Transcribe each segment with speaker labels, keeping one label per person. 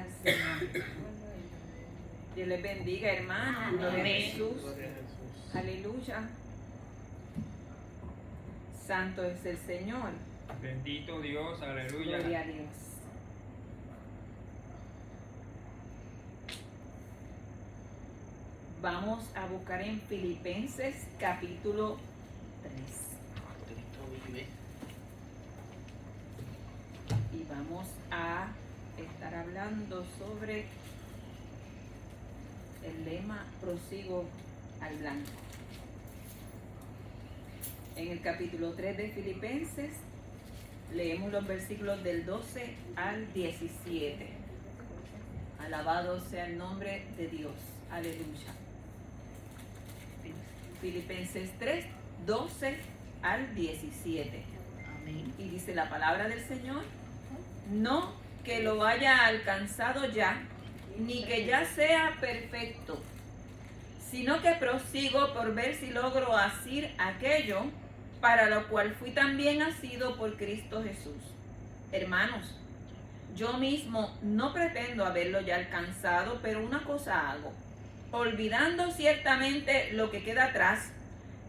Speaker 1: al Señor. Dios les bendiga, hermanos. Gloria a Jesús. Aleluya. Santo es el Señor.
Speaker 2: Bendito Dios, aleluya.
Speaker 1: Gloria a Dios. Vamos a buscar en Filipenses capítulo 3. Y vamos a estar hablando sobre el lema prosigo al blanco. En el capítulo 3 de Filipenses leemos los versículos del 12 al 17. Alabado sea el nombre de Dios. Aleluya. Filipenses 3, 12 al 17.
Speaker 3: Amén.
Speaker 1: Y dice la palabra del Señor: no que lo haya alcanzado ya, ni que ya sea perfecto, sino que prosigo por ver si logro asir aquello para lo cual fui también asido por Cristo Jesús. Hermanos, yo mismo no pretendo haberlo ya alcanzado, pero una cosa hago, olvidando ciertamente lo que queda atrás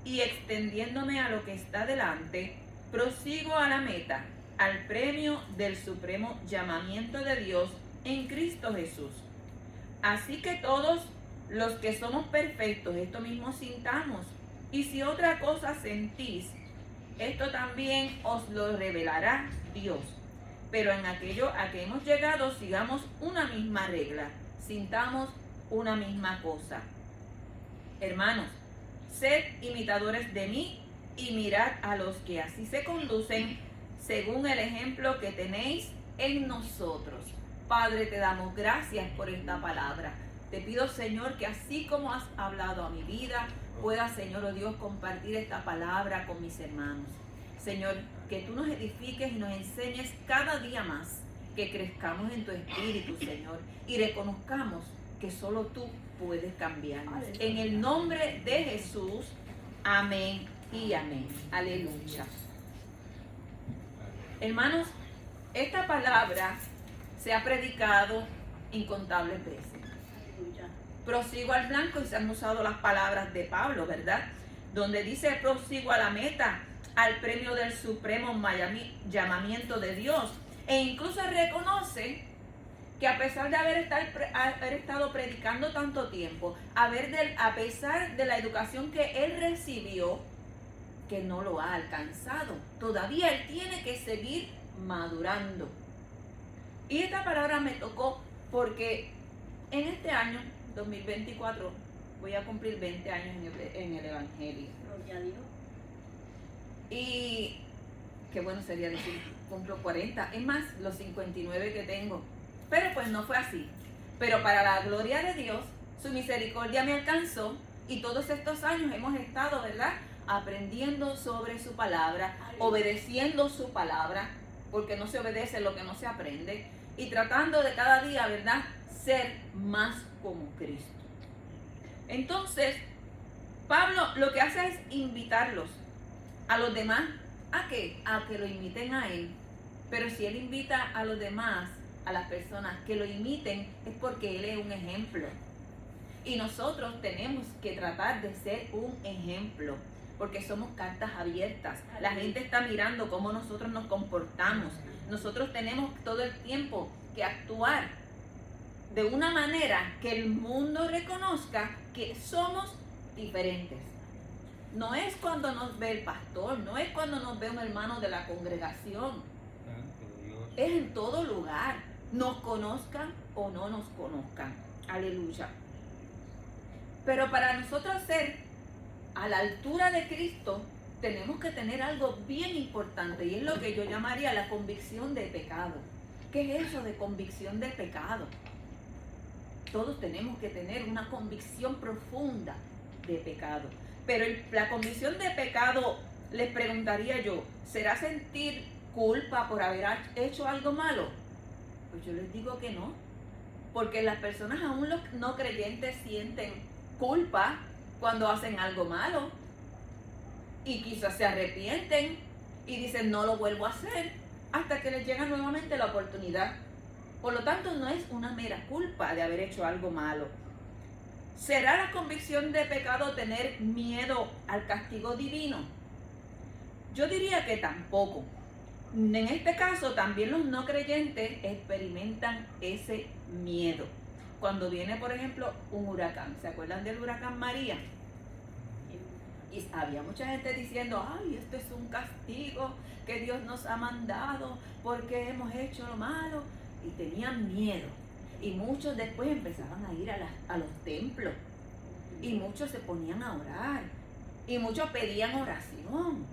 Speaker 1: y extendiéndome a lo que está delante, prosigo a la meta, al premio del supremo llamamiento de Dios en Cristo Jesús. Así que todos los que somos perfectos, esto mismo sintamos, y si otra cosa sentís, esto también os lo revelará Dios. Pero en aquello a que hemos llegado, sigamos una misma regla, sintamos una misma cosa. Hermanos, sed imitadores de mí y mirad a los que así se conducen según el ejemplo que tenéis en nosotros. Padre, te damos gracias por esta palabra. Te pido, Señor, que así como has hablado a mi vida, pueda, Señor, oh Dios, compartir esta palabra con mis hermanos. Señor, que tú nos edifiques y nos enseñes cada día más, que crezcamos en tu espíritu, Señor, y reconozcamos que solo tú puedes cambiarnos. En el nombre de Jesús, amén y amén. Aleluya. Hermanos, esta palabra se ha predicado incontables veces. Prosigo al blanco, y se han usado las palabras de Pablo, ¿verdad? Donde dice prosigo a la meta, al premio del supremo llamamiento de Dios. E incluso reconoce que a pesar de haber estado predicando tanto tiempo, a pesar de la educación que él recibió, que no lo ha alcanzado. Todavía él tiene que seguir madurando. Y esta palabra me tocó porque en este año 2024 voy a cumplir 20 años en el Evangelio. Y qué bueno sería decir, cumplo 40. Es más, los 59 que tengo. Pero pues no fue así. Pero para la gloria de Dios, su misericordia me alcanzó. Y todos estos años hemos estado, ¿verdad?, aprendiendo sobre su palabra, obedeciendo su palabra, porque no se obedece lo que no se aprende. Y tratando de cada día, ¿verdad?, ser más como Cristo. Entonces, Pablo lo que hace es invitarlos a los demás. ¿A qué? A que lo imiten a él. Pero si él invita a los demás, a las personas que lo imiten, es porque él es un ejemplo. Y nosotros tenemos que tratar de ser un ejemplo, porque somos cartas abiertas. La gente está mirando cómo nosotros nos comportamos. Nosotros tenemos todo el tiempo que actuar de una manera que el mundo reconozca que somos diferentes. No es cuando nos ve el pastor, no es cuando nos ve un hermano de la congregación. Es en todo lugar, nos conozcan o no nos conozcan. Aleluya. Pero para nosotros ser a la altura de Cristo, tenemos que tener algo bien importante, y es lo que yo llamaría la convicción de pecado. ¿Qué es eso de convicción de pecado? Todos tenemos que tener una convicción profunda de pecado. Pero la convicción de pecado, les preguntaría yo, ¿será sentir culpa por haber hecho algo malo? Pues yo les digo que no. Porque las personas, aún los no creyentes, sienten culpa cuando hacen algo malo. Y quizás se arrepienten y dicen, no lo vuelvo a hacer, hasta que les llega nuevamente la oportunidad. Por lo tanto, no es una mera culpa de haber hecho algo malo. ¿Será la convicción de pecado tener miedo al castigo divino? Yo diría que tampoco. En este caso, también los no creyentes experimentan ese miedo. Cuando viene, por ejemplo, un huracán. ¿Se acuerdan del huracán María? Y había mucha gente diciendo, ay, esto es un castigo que Dios nos ha mandado porque hemos hecho lo malo. Y tenían miedo. Y muchos después empezaban a ir a los templos. Y muchos se ponían a orar. Y muchos pedían oración.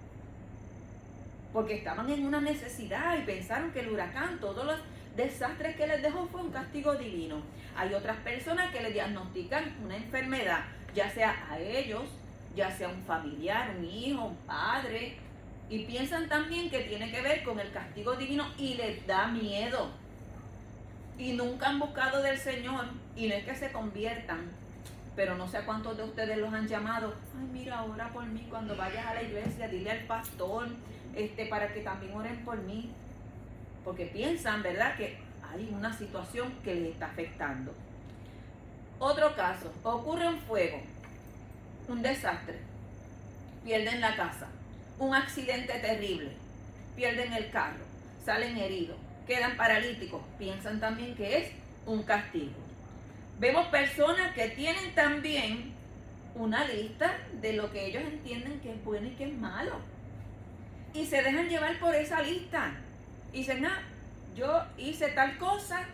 Speaker 1: Porque estaban en una necesidad y pensaron que el huracán, todos los desastres que les dejó fue un castigo divino. Hay otras personas que le diagnostican una enfermedad, ya sea a ellos, ya sea un familiar, un hijo, un padre, y piensan también que tiene que ver con el castigo divino y les da miedo. Y nunca han buscado del Señor, y no es que se conviertan, pero no sé a cuántos de ustedes los han llamado. Ay, mira, ora por mí cuando vayas a la iglesia, dile al pastor para que también oren por mí. Porque piensan, ¿verdad?, que hay una situación que les está afectando. Otro caso, ocurre un fuego, un desastre, pierden la casa, un accidente terrible, pierden el carro, salen heridos, quedan paralíticos, piensan también que es un castigo. Vemos personas que tienen también una lista de lo que ellos entienden que es bueno y que es malo. Y se dejan llevar por esa lista. Y dicen, yo hice tal cosa.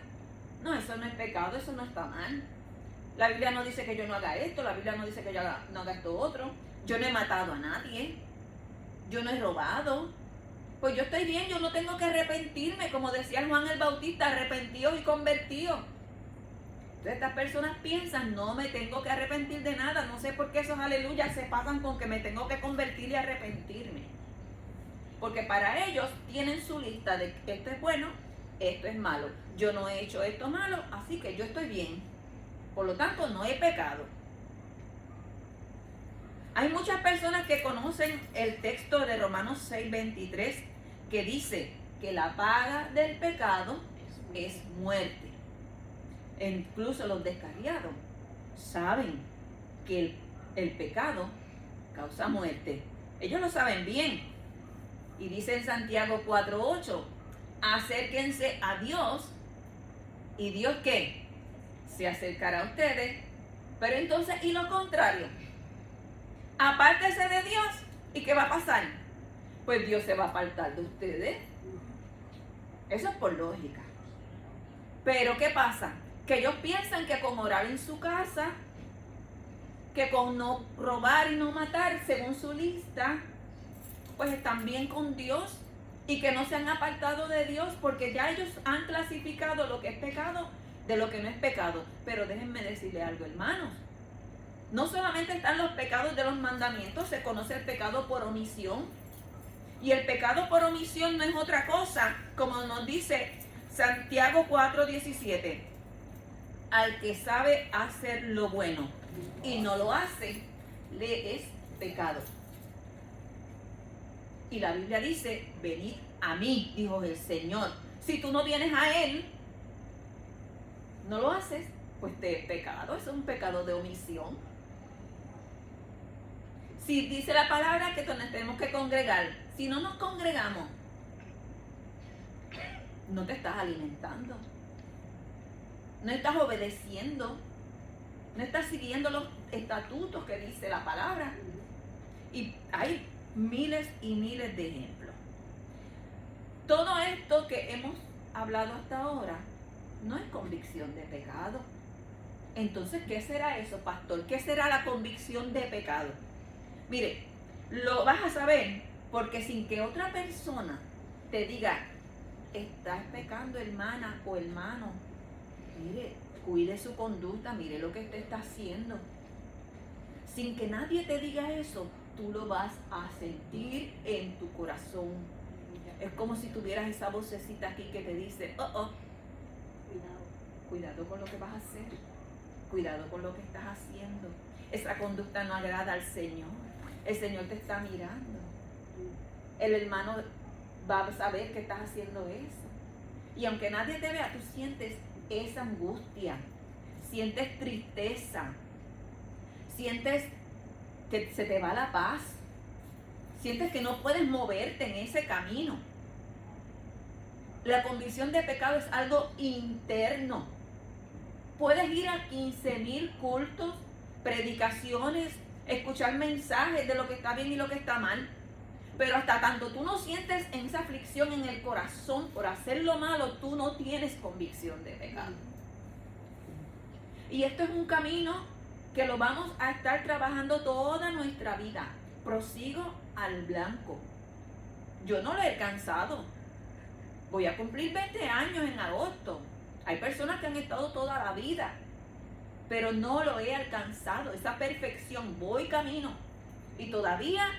Speaker 1: No, eso no es pecado, eso no está mal. La Biblia no dice que yo no haga esto, la Biblia no dice que yo no haga esto otro. Yo no he matado a nadie. Yo no he robado. Pues yo estoy bien, yo no tengo que arrepentirme. Como decía Juan el Bautista, arrepentidos y convertidos. Entonces estas personas piensan, no me tengo que arrepentir de nada. No sé por qué esos aleluyas se pasan con que me tengo que convertir y arrepentirme. Porque para ellos tienen su lista de que esto es bueno, esto es malo. Yo no he hecho esto malo, así que yo estoy bien. Por lo tanto, no he pecado. Hay muchas personas que conocen el texto de Romanos 6:23 que dice que la paga del pecado es muerte. E incluso los descarriados saben que el pecado causa muerte. Ellos lo saben bien. Y dice en Santiago 4:8, acérquense a Dios, y Dios ¿qué? Se acercará a ustedes. Pero entonces, y lo contrario, apártese de Dios, ¿y qué va a pasar? Pues Dios se va a apartar de ustedes. Eso es por lógica. Pero ¿qué pasa? Que ellos piensan que con orar en su casa, que con no robar y no matar, según su lista, pues están bien con Dios, y que no se han apartado de Dios, porque ya ellos han clasificado lo que es pecado de lo que no es pecado. Pero déjenme decirle algo, hermanos. No solamente están los pecados de los mandamientos, se conoce el pecado por omisión. Y el pecado por omisión no es otra cosa, como nos dice Santiago 4:17. Al que sabe hacer lo bueno y no lo hace, le es pecado. Y la Biblia dice, venid a mí, dijo el Señor. Si tú no vienes a Él, no lo haces, pues te es pecado. Eso es un pecado de omisión. Si dice la palabra que nos tenemos que congregar, si no nos congregamos, no te estás alimentando, no estás obedeciendo, no estás siguiendo los estatutos que dice la palabra. Y hay miles y miles de ejemplos. Todo esto que hemos hablado hasta ahora no es convicción de pecado. Entonces, ¿qué será eso, pastor? ¿Qué será la convicción de pecado? Mire, lo vas a saber porque sin que otra persona te diga, estás pecando, hermana o hermano, mire, cuide su conducta, mire lo que usted está haciendo. Sin que nadie te diga eso, tú lo vas a sentir en tu corazón. Es como si tuvieras esa vocecita aquí que te dice, cuidado con lo que vas a hacer, cuidado con lo que estás haciendo. Esa conducta no agrada al Señor. El Señor te está mirando. El hermano va a saber que estás haciendo eso. Y aunque nadie te vea, tú sientes esa angustia, sientes tristeza, sientes que se te va la paz, sientes que no puedes moverte en ese camino. La convicción de pecado es algo interno. Puedes ir a 15,000 cultos, predicaciones, escuchar mensajes de lo que está bien y lo que está mal, pero hasta tanto tú no sientes esa aflicción en el corazón por hacer lo malo, tú no tienes convicción de pecado. Y esto es un camino que lo vamos a estar trabajando toda nuestra vida. Prosigo al blanco. Yo no lo he alcanzado. Voy a cumplir 20 años en agosto. Hay personas que han estado toda la vida, pero no lo he alcanzado. Esa perfección, voy camino. Y todavía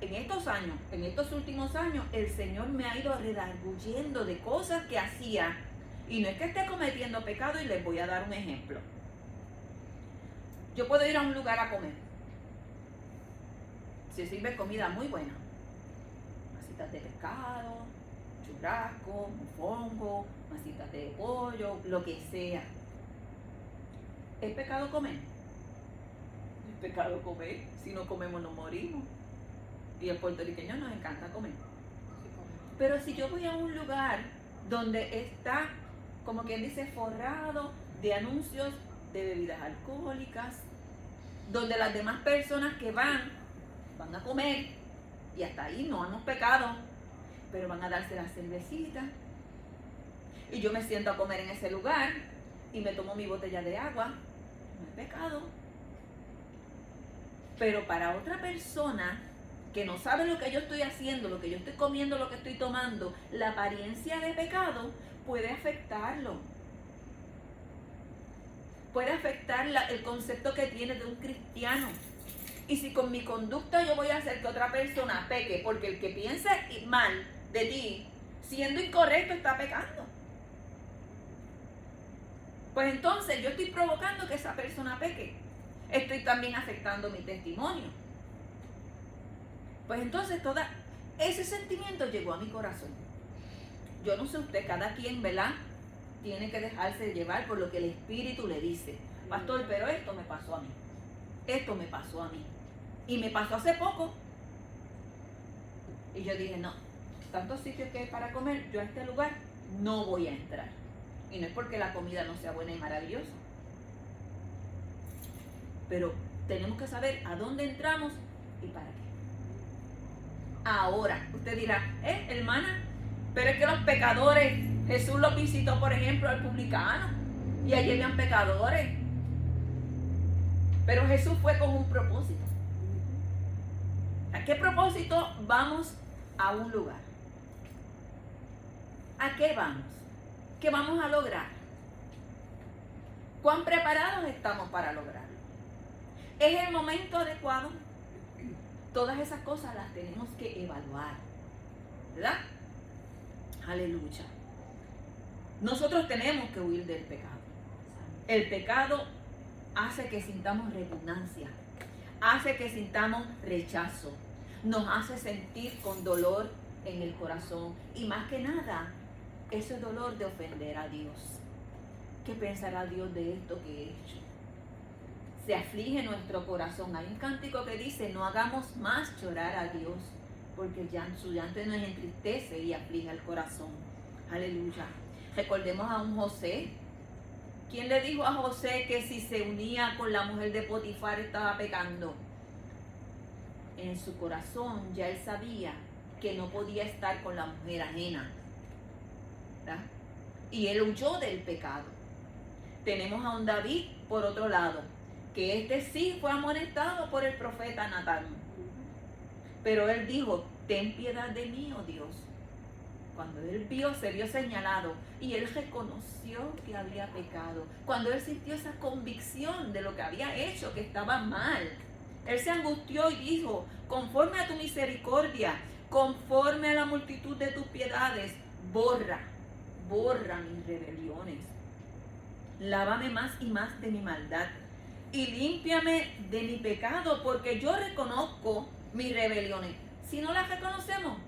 Speaker 1: en estos años, en estos últimos años, el Señor me ha ido redarguyendo de cosas que hacía. Y no es que esté cometiendo pecado, y les voy a dar un ejemplo. Yo puedo ir a un lugar a comer. Se sirve comida muy buena. Masitas de pescado, churrasco, mofongo, masitas de pollo, lo que sea. ¿Es pecado comer? Es pecado comer. Si no comemos, nos morimos. Y el puertorriqueño nos encanta comer. Pero si yo voy a un lugar donde está, como quien dice, forrado de anuncios de bebidas alcohólicas, donde las demás personas que van a comer, y hasta ahí no hemos pecado, pero van a darse las cervecitas, y yo me siento a comer en ese lugar y me tomo mi botella de agua, no es pecado. Pero para otra persona que no sabe lo que yo estoy haciendo, lo que yo estoy comiendo, lo que estoy tomando, la apariencia de pecado puede afectarlo. Puede afectar el concepto que tiene de un cristiano. Y si con mi conducta yo voy a hacer que otra persona peque, porque el que piensa mal de ti, siendo incorrecto, está pecando, pues entonces yo estoy provocando que esa persona peque. Estoy también afectando mi testimonio. Pues entonces todo ese sentimiento llegó a mi corazón. Yo no sé usted, cada quien, ¿verdad?, tiene que dejarse llevar por lo que el Espíritu le dice. Pastor, pero esto me pasó a mí. Esto me pasó a mí. Y me pasó hace poco. Y yo dije, no, tantos sitios que hay para comer, yo a este lugar no voy a entrar. Y no es porque la comida no sea buena y maravillosa. Pero tenemos que saber a dónde entramos y para qué. Ahora, usted dirá, hermana, pero es que los pecadores, Jesús los visitó, por ejemplo, al publicano, y allí habían pecadores. Pero Jesús fue con un propósito. ¿A qué propósito vamos a un lugar? ¿A qué vamos? ¿Qué vamos a lograr? ¿Cuán preparados estamos para lograrlo? ¿Es el momento adecuado? Todas esas cosas las tenemos que evaluar, ¿verdad? Aleluya. Nosotros tenemos que huir del pecado. El pecado hace que sintamos repugnancia, hace que sintamos rechazo, nos hace sentir con dolor en el corazón, y más que nada, ese dolor de ofender a Dios. ¿Qué pensará Dios de esto que he hecho? Se aflige nuestro corazón. Hay un cántico que dice, no hagamos más llorar a Dios, porque su llanto nos entristece y aflige el corazón. Aleluya. Recordemos a un José. ¿Quién le dijo a José que si se unía con la mujer de Potifar estaba pecando? En su corazón ya él sabía que no podía estar con la mujer ajena, ¿verdad? Y él huyó del pecado. Tenemos a un David por otro lado, que este sí fue amonestado por el profeta Natán. Pero él dijo, ten piedad de mí, oh Dios. Cuando él se vio señalado, y él reconoció que había pecado, cuando él sintió esa convicción de lo que había hecho, que estaba mal, él se angustió y dijo, conforme a tu misericordia, conforme a la multitud de tus piedades, borra mis rebeliones. Lávame más y más de mi maldad, y límpiame de mi pecado, porque yo reconozco mis rebeliones. Si no las reconocemos,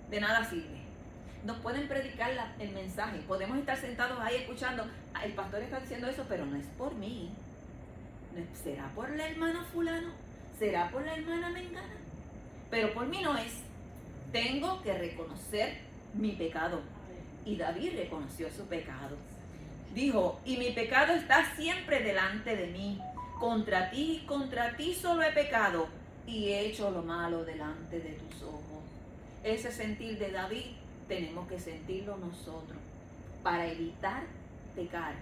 Speaker 1: de nada sirve. nos pueden predicar el mensaje. Podemos estar sentados ahí escuchando, el pastor está diciendo eso, pero no es por mí. ¿Será por la hermana fulano? ¿Será por la hermana mengana? Pero por mí no es. Tengo que reconocer mi pecado. Y David reconoció su pecado. Dijo, y mi pecado está siempre delante de mí. Contra ti solo he pecado y he hecho lo malo delante de tus ojos. Ese sentir de David tenemos que sentirlo nosotros para evitar pecar,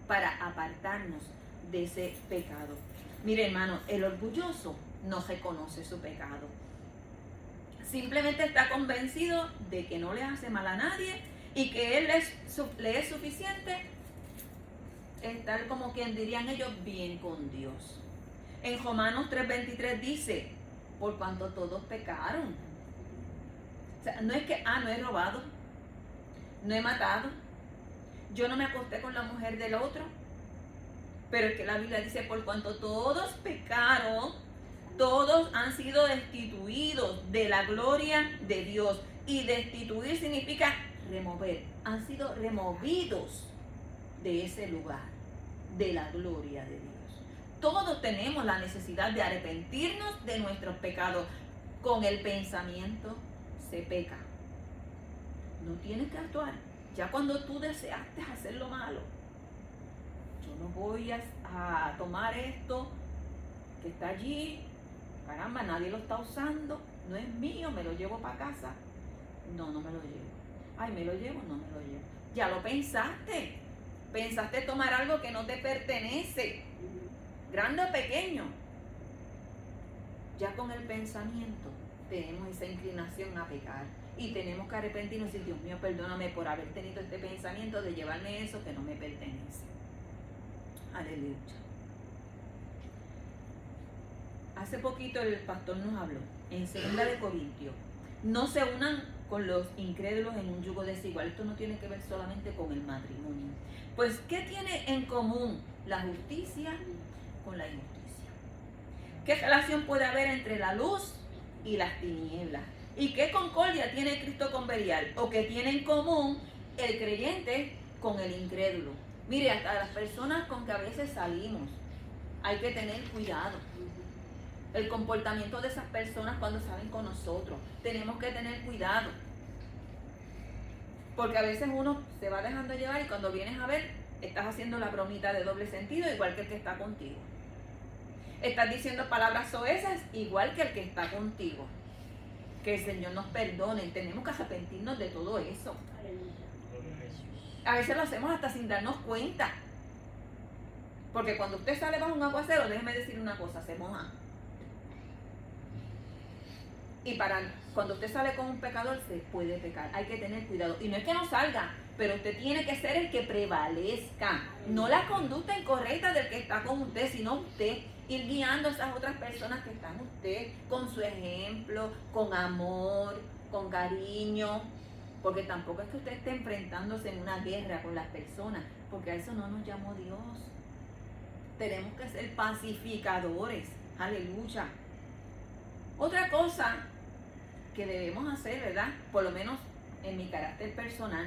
Speaker 1: para apartarnos de ese pecado. Mire, hermano, el orgulloso no reconoce su pecado. Simplemente está convencido de que no le hace mal a nadie y que él le es suficiente estar, como quien dirían ellos, bien con Dios. En Romanos 3:23 dice, por cuanto todos pecaron. O sea, no es que, no he robado, no he matado, yo no me acosté con la mujer del otro, pero es que la Biblia dice, por cuanto todos pecaron, todos han sido destituidos de la gloria de Dios. Y destituir significa remover. Han sido removidos de ese lugar, de la gloria de Dios. Todos tenemos la necesidad de arrepentirnos de nuestros pecados. Con el pensamiento se peca. No tienes que actuar. Ya cuando tú deseaste hacer lo malo, yo no voy a tomar esto que está allí, caramba, nadie lo está usando, no es mío, me lo llevo para casa. No me lo llevo. Ay, me lo llevo, no me lo llevo. Ya lo pensaste. Pensaste tomar algo que no te pertenece, grande o pequeño. Ya con el pensamiento tenemos esa inclinación a pecar y tenemos que arrepentirnos y decir, Dios mío, perdóname por haber tenido este pensamiento de llevarme eso que no me pertenece. Aleluya. Hace poquito el pastor nos habló en 2 Corintios. No se unan con los incrédulos en un yugo desigual. Esto no tiene que ver solamente con el matrimonio. Pues, ¿qué tiene en común la justicia con la injusticia? ¿Qué relación puede haber entre la luz y las tinieblas? ¿Y qué concordia tiene Cristo con Belial? ¿O qué tiene en común el creyente con el incrédulo? Mire, hasta las personas con que a veces salimos, hay que tener cuidado. El comportamiento de esas personas cuando salen con nosotros, tenemos que tener cuidado. Porque a veces uno se va dejando llevar y cuando vienes a ver, estás haciendo la bromita de doble sentido igual que el que está contigo. Estás diciendo palabras soezas igual que el que está contigo. Que el Señor nos perdone. Tenemos que arrepentirnos de todo eso. A veces lo hacemos hasta sin darnos cuenta. Porque cuando usted sale bajo un aguacero, déjeme decir una cosa, se moja. Y cuando usted sale con un pecador, se puede pecar. Hay que tener cuidado. Y no es que no salga, pero usted tiene que ser el que prevalezca. No la conducta incorrecta del que está con usted, sino usted ir guiando a esas otras personas que están usted con su ejemplo, con amor, con cariño. Porque tampoco es que usted esté enfrentándose en una guerra con las personas, porque a eso no nos llamó Dios. Tenemos que ser pacificadores. Aleluya. Otra cosa que debemos hacer, ¿verdad? Por lo menos en mi carácter personal,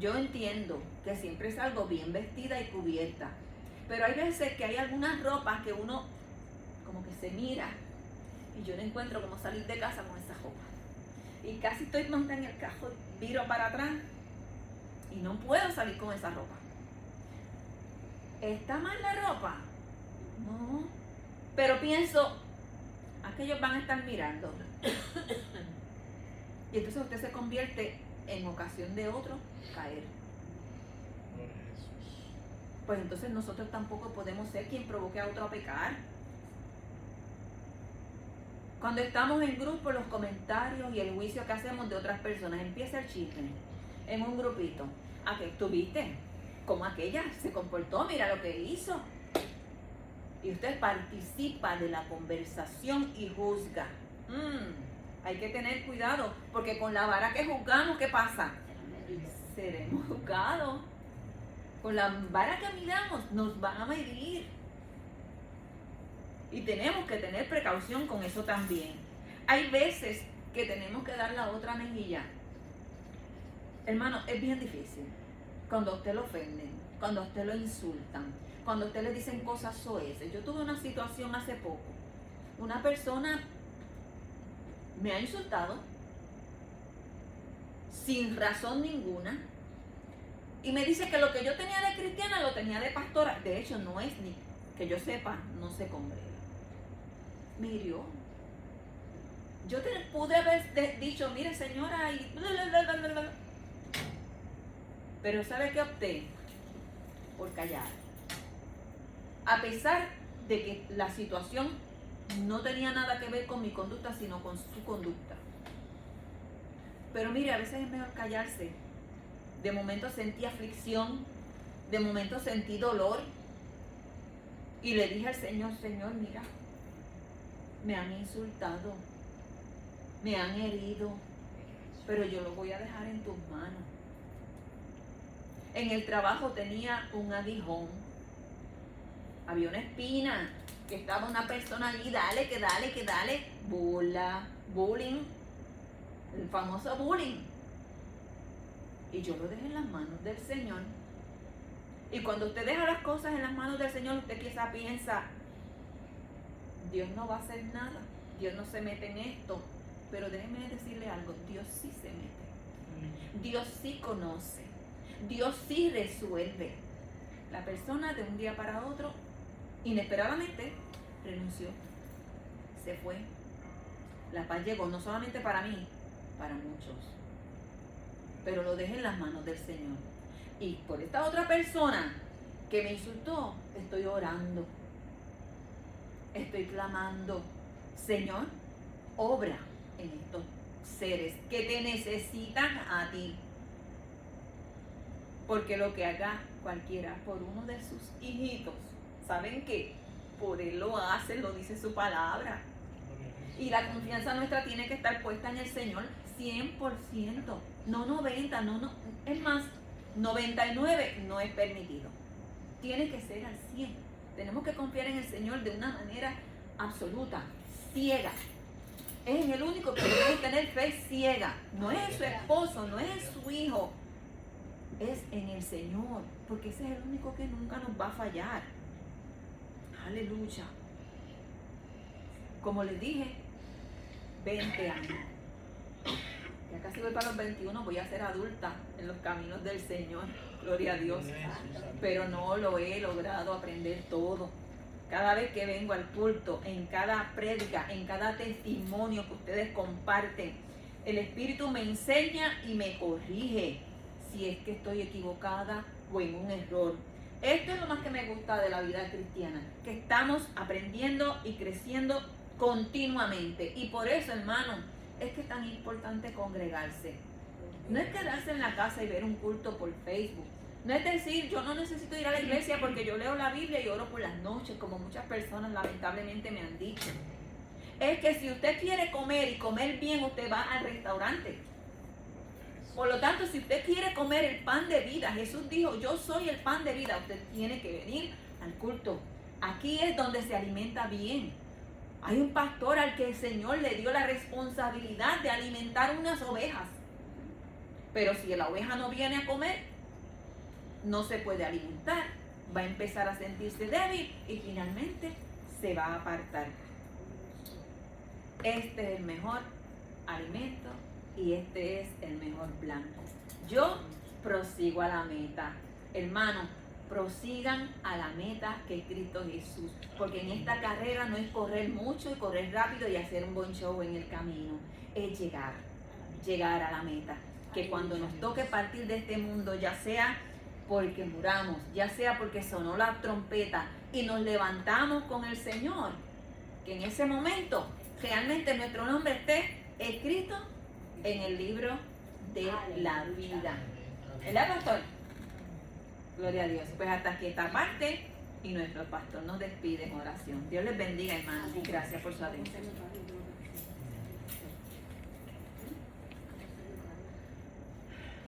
Speaker 1: yo entiendo que siempre salgo bien vestida y cubierta, pero hay veces que hay algunas ropas que uno como que se mira y yo no encuentro cómo salir de casa con esa ropa. Y casi estoy montada en el carro, viro para atrás y no puedo salir con esa ropa. ¿Está mal la ropa? No. Pero pienso, aquellos van a estar mirando. Y entonces usted se convierte en ocasión de otro caer. Pues entonces nosotros tampoco podemos ser quien provoque a otro a pecar. Cuando estamos en grupo, los comentarios y el juicio que hacemos de otras personas, empieza el chisme en un grupito. ¿A qué tuviste? Como aquella se comportó, mira lo que hizo. Y usted participa de la conversación y juzga. Hay que tener cuidado, porque con la vara que juzgamos, ¿qué pasa? Seremos juzgados. Con la vara que miramos, nos van a medir. Y tenemos que tener precaución con eso también. Hay veces que tenemos que dar la otra mejilla. Hermano, es bien difícil cuando a usted lo ofenden, cuando a usted lo insultan, cuando a usted le dicen cosas soeces. Yo tuve una situación hace poco. Una persona me ha insultado sin razón ninguna y me dice que lo que yo tenía de cristiana lo tenía de pastora. De hecho, no es ni que yo sepa, no se congrega. Me hirió. Yo pude haber dicho, mire señora, y bla. Pero ¿sabe qué opté? Por callar. A pesar de que la situación no tenía nada que ver con mi conducta, sino con su conducta. Pero mire, a veces es mejor callarse. De momento sentí aflicción, de momento sentí dolor. Y le dije al Señor, Señor, mira, me han insultado, me han herido, pero yo lo voy a dejar en tus manos. En el trabajo tenía un aguijón, había una espina, que estaba una persona allí, dale, bullying, el famoso bullying. Y yo lo dejé en las manos del Señor. Y cuando usted deja las cosas en las manos del Señor, usted quizá piensa, Dios no va a hacer nada, Dios no se mete en esto. Pero déjeme decirle algo, Dios sí se mete, Dios sí conoce, Dios sí resuelve. La persona de un día para otro, inesperadamente, renunció, se fue. La paz llegó no solamente para mí, para muchos. Pero lo dejé en las manos del Señor. Y por esta otra persona que me insultó, estoy orando, estoy clamando, Señor, obra en estos seres que te necesitan a ti. Porque lo que haga cualquiera por uno de sus hijitos, ¿saben qué? Por él lo hace, lo dice su palabra. Y la confianza nuestra tiene que estar puesta en el Señor 100%, no 90, no, es más, 99 no es permitido. Tiene que ser al 100. Tenemos que confiar en el Señor de una manera absoluta, ciega. Es en el único que debemos tener fe ciega. No es en su esposo, no es en su hijo. Es en el Señor, porque ese es el único que nunca nos va a fallar. Aleluya. Como les dije, 20 años. Ya casi voy para los 21, voy a ser adulta en los caminos del Señor. Gloria a Dios. Pero no lo he logrado aprender todo. Cada vez que vengo al culto, en cada prédica, en cada testimonio que ustedes comparten, el Espíritu me enseña y me corrige si es que estoy equivocada o en un error. Esto es lo más que me gusta de la vida cristiana, que estamos aprendiendo y creciendo continuamente. Y por eso, hermano, es que es tan importante congregarse. No es quedarse en la casa y ver un culto por Facebook. No es decir, yo no necesito ir a la iglesia porque yo leo la Biblia y oro por las noches, como muchas personas lamentablemente me han dicho. Es que si usted quiere comer y comer bien, usted va al restaurante. Por lo tanto, si usted quiere comer el pan de vida, Jesús dijo, yo soy el pan de vida, usted tiene que venir al culto. Aquí es donde se alimenta bien. Hay un pastor al que el Señor le dio la responsabilidad de alimentar unas ovejas. Pero si la oveja no viene a comer, no se puede alimentar, va a empezar a sentirse débil y finalmente se va a apartar. Este es el mejor alimento y este es el mejor blanco. Yo prosigo a la meta. Hermano, prosigan a la meta que es Cristo Jesús, porque en esta carrera no es correr mucho y correr rápido y hacer un buen show en el camino, es llegar a la meta, que cuando nos toque partir de este mundo, ya sea porque muramos, ya sea porque sonó la trompeta y nos levantamos con el Señor, que en ese momento realmente nuestro nombre esté escrito en el libro de la vida. ¿Verdad, pastor? Gloria a Dios. Pues hasta aquí esta parte y nuestro pastor nos despide en oración. Dios les bendiga, hermanos, y gracias por su atención.